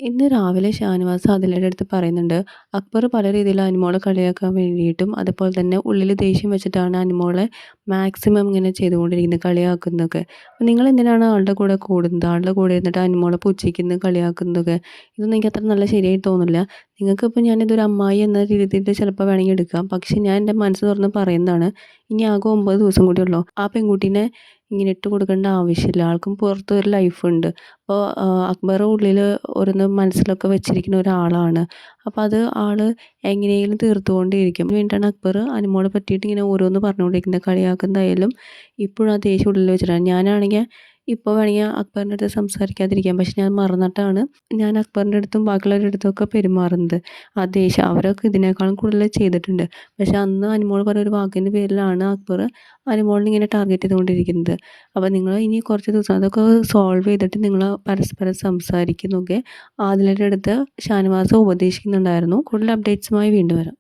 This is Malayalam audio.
ഇന്ന് രാവിലെ ഷാനവാസ് അതിലയുടെ അടുത്ത് പറയുന്നുണ്ട്, അക്ബർ പല രീതിയിൽ അനുമോളെ കളിയാക്കാൻ വേണ്ടിയിട്ടും അതുപോലെ തന്നെ ഉള്ളിൽ ദേഷ്യം വെച്ചിട്ടാണ് അനുമോളെ മാക്സിമം ഇങ്ങനെ ചെയ്തുകൊണ്ടിരിക്കുന്നത്, കളിയാക്കുന്നതൊക്കെ. അപ്പോൾ നിങ്ങൾ എന്തിനാണ് ആളുടെ കൂടെ കൂടുന്നത്? ആളുടെ കൂടെ ഇരുന്നിട്ട് അനുമോളെ പുച്ഛിക്കുന്നത്, കളിയാക്കുന്നതൊക്കെ ഇതൊന്നും എനിക്ക് അത്ര നല്ല ശരിയായിട്ട് തോന്നുന്നില്ല. നിങ്ങൾക്കിപ്പോൾ ഞാനിതൊരു അമ്മായി എന്ന രീതിയിൽ ചിലപ്പോൾ വേണമെങ്കിൽ എടുക്കാം. പക്ഷേ ഞാൻ എൻ്റെ മനസ്സ് തുറന്ന് പറയുന്നതാണ്. ഇനി ആകെ 9 ദിവസം കൂടി ഉള്ളൂ. ആ പെൺകുട്ടീനെ ഇങ്ങനെ ഇട്ട് കൊടുക്കേണ്ട ആവശ്യമില്ല. ആൾക്കും പുറത്ത് ഒരു ലൈഫുണ്ട്. അപ്പോൾ അക്ബർ ഉള്ളിൽ ഓരോന്ന് മനസ്സിലൊക്കെ വെച്ചിരിക്കുന്ന ഒരാളാണ്. അപ്പോൾ അത് എങ്ങനെയെങ്കിലും തീർത്തുകൊണ്ടേയിരിക്കും. അതിന് വേണ്ടിയിട്ടാണ് അക്ബർ അനുമോളെ പറ്റിയിട്ട് ഇങ്ങനെ ഓരോന്ന് പറഞ്ഞുകൊണ്ടിരിക്കുന്നത്. കളിയാക്കുന്നതായാലും ഇപ്പോഴും ആ ദേഷ്യം ഉള്ളിൽ വെച്ചിട്ടാണ്. ഞാനാണെങ്കിൽ ഇപ്പോൾ വേണമെങ്കിൽ അക്ബറിൻ്റെ അടുത്ത് സംസാരിക്കാതിരിക്കാം. പക്ഷെ ഞാൻ മറന്നിട്ടാണ് ഞാൻ അക്ബറിൻ്റെ അടുത്തും ബാക്കിയുള്ളവരുടെ അടുത്തൊക്കെ പെരുമാറുന്നത്. ആ ദേഷ്യം അവരൊക്കെ ഇതിനേക്കാളും കൂടുതൽ ചെയ്തിട്ടുണ്ട്. പക്ഷെ അന്ന് അനുമോൾ പറഞ്ഞ ഒരു വാക്കിൻ്റെ പേരിലാണ് അക്ബർ അനുമോളിനെ ഇങ്ങനെ ടാർഗറ്റ് ചെയ്തുകൊണ്ടിരിക്കുന്നത്. അപ്പോൾ നിങ്ങൾ ഇനി കുറച്ച് ദിവസം അതൊക്കെ സോൾവ് ചെയ്തിട്ട് നിങ്ങൾ പരസ്പരം സംസാരിക്കുന്നൊക്കെ ആദിലയുടെ അടുത്ത് ഷാനവാസ് ഉപദേശിക്കുന്നുണ്ടായിരുന്നു. കൂടുതൽ അപ്ഡേറ്റ്സുമായി വീണ്ടും വരാം.